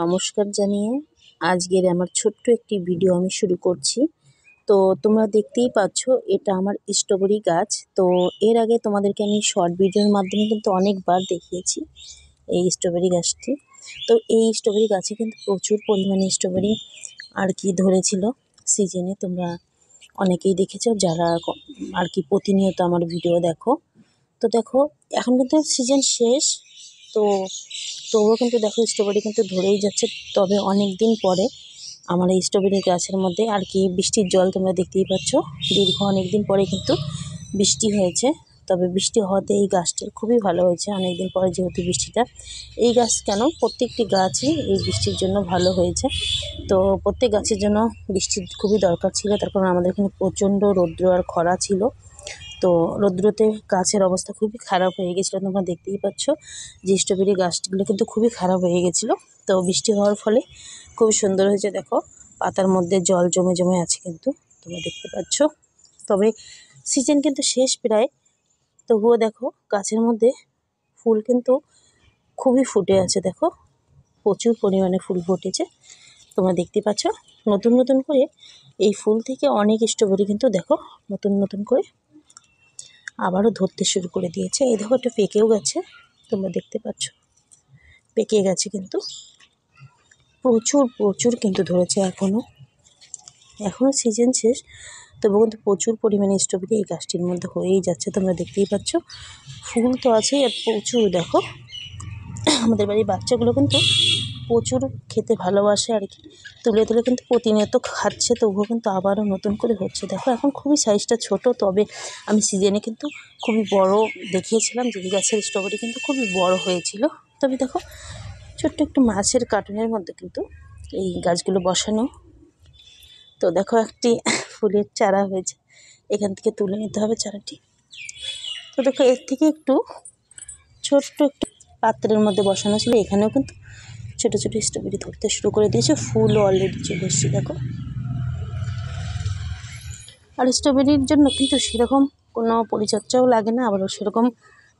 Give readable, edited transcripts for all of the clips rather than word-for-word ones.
নমস্কার জানিয়ে আজকের আমার ছোট্ট একটি ভিডিও আমি শুরু করছি। তো তোমরা দেখতেই পাচ্ছ এটা আমার স্ট্রবেরি গাছ। তো এর আগে তোমাদেরকে আমি শর্ট ভিডিওর মাধ্যমে কিন্তু অনেকবার দেখিয়েছি এই স্ট্রবেরি গাছটি। তো এই স্ট্রবেরি গাছে কিন্তু প্রচুর পরিমাণে স্ট্রবেরি আর কি ধরেছিল সিজনে। তোমরা অনেকেই দেখেছো যারা আর কি প্রতিনিয়ত আমার ভিডিও দেখো। তো দেখো এখন কিন্তু সিজন শেষ, তো তবুও কিন্তু দেখো স্ট্রবেরি কিন্তু ধরেই যাচ্ছে। তবে অনেক দিন পরে আমার এই স্ট্রবেরি গাছের মধ্যে আর কি বৃষ্টির জল তোমরা দেখতেই পাচ্ছ, দীর্ঘ অনেক দিন পরে কিন্তু বৃষ্টি হয়েছে। তবে বৃষ্টি হওয়াতে এই গাছটির খুবই ভালো হয়েছে অনেক দিন পরে, যেহেতু বৃষ্টিটা এই গাছ কেন প্রত্যেকটি গাছই এই বৃষ্টির জন্য ভালো হয়েছে। তো প্রত্যেক গাছের জন্য বৃষ্টির খুবই দরকার ছিল, তার কারণ আমাদের এখানে প্রচণ্ড রৌদ্র আর খরা ছিল। তো রৌদ্রতে গাছের অবস্থা খুবই খারাপ হয়ে গেছিলো। তোমরা দেখতেই পাচ্ছ যে স্ট্রবেরি গাছগুলো কিন্তু খুবই খারাপ হয়ে গেছিলো। তো বৃষ্টি হওয়ার ফলে খুবই সুন্দর হয়েছে। দেখো পাতার মধ্যে জল জমে জমে আছে কিন্তু তোমরা দেখতে পাচ্ছ। তবে সিজন কিন্তু শেষ প্রায়, তবুও দেখো গাছের মধ্যে ফুল কিন্তু খুবই ফুটে আছে। দেখো প্রচুর পরিমাণে ফুল ফুটেছে, তোমরা দেখতে পাচ্ছ। নতুন নতুন করে এই ফুল থেকে অনেক স্ট্রবেরি কিন্তু দেখো নতুন নতুন করে আবারও ধরতে শুরু করে দিয়েছে। এই দেখো একটা পেকেও গেছে, তোমরা দেখতে পাচ্ছ পেকে গেছে কিন্তু প্রচুর প্রচুর কিন্তু ধরেছে। এখনও সিজন শেষ, তবু কিন্তু প্রচুর পরিমাণে স্ট্রবেরি এই গাছটির মধ্যে হয়েই যাচ্ছে। তোমরা দেখতেই পাচ্ছ ফুল তো আছেই, আর প্রচুর দেখো আমাদের বাড়ির বাচ্চাগুলো কিন্তু প্রচুর খেতে ভালোবাসে আর কি, তুলে তুলে কিন্তু প্রতিনিয়ত খাচ্ছে। তবুও কিন্তু আবারও নতুন করে হচ্ছে। দেখো এখন খুবই সাইজটা ছোট, তবে আমি সিজনে কিন্তু খুবই বড় দেখিয়েছিলাম যে গাছের স্ট্রবেরি কিন্তু খুবই বড় হয়েছিল। তবে দেখো ছোট্ট একটু মাছের কার্টুনের মধ্যে কিন্তু এই গাছগুলো বসানো। তো দেখো একটি ফুলের চারা হয়েছে, এখান থেকে তুলে নিতে হবে চারাটি। তো দেখো এর থেকে একটু ছোট্ট একটু পাত্রের মধ্যে বসানো ছিল, এখানেও কিন্তু ছোটো ছোটো স্ট্রবেরি ধরতে শুরু করে দিয়েছে। ফুলও অলরেডি চলে এসেছে দেখো। আর স্ট্রবেরির জন্য কিন্তু সেরকম কোনো পরিচর্যাও লাগে না, আবারও সেরকম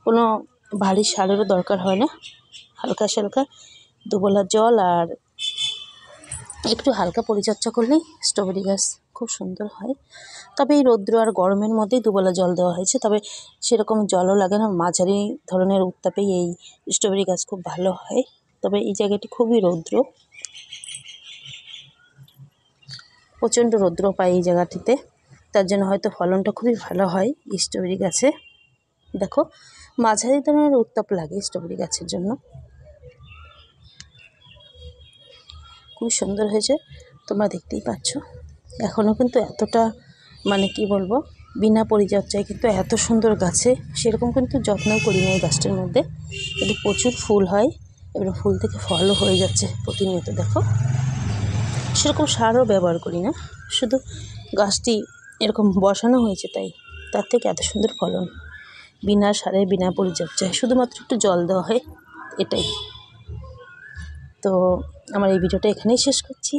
কোনো ভারী সারেরও দরকার হয় না। হালকা সালকা দুবেলা জল আর একটু হালকা পরিচর্যা করলেই স্ট্রবেরি গাছ খুব সুন্দর হয়। তবে এই রৌদ্র আর গরমের মধ্যেই দুবেলা জল দেওয়া হয়েছে, তবে সেরকম জলও লাগে না। মাঝারি ধরনের উত্তাপেই এই স্ট্রবেরি গাছ খুব ভালো হয়। তবে এই জায়গাটি খুবই রৌদ্র, প্রচণ্ড রৌদ্র পায় এই জায়গাটিতে, তার জন্য হয়তো ফলনটা খুবই ভালো হয় স্ট্রবেরি গাছে। দেখো মাঝারি ধরনের উত্তাপ লাগে স্ট্রবেরি গাছের জন্য। খুব সুন্দর হয়েছে, তোমরা দেখতেই পাচ্ছ। এখনও কিন্তু এতটা মানে কি বলবো, বিনা পরিচর্যায় কিন্তু এত সুন্দর গাছে সেরকম কিন্তু যত্নও করি না এই গাছটির মধ্যে, কিন্তু প্রচুর ফুল হয়। এবার ফুল থেকে ফলও হয়ে যাচ্ছে প্রতিনিয়ত। দেখো সেরকম সারও ব্যবহার করি না, শুধু গাছটি এরকম বসানো হয়েছে তাই তার থেকে এত সুন্দর ফলন। বিনা সারে বিনা পরিচর্যায় শুধুমাত্র একটু জল দেওয়া হয়, এটাই। তো আমার এই ভিডিওটা এখানেই শেষ করছি।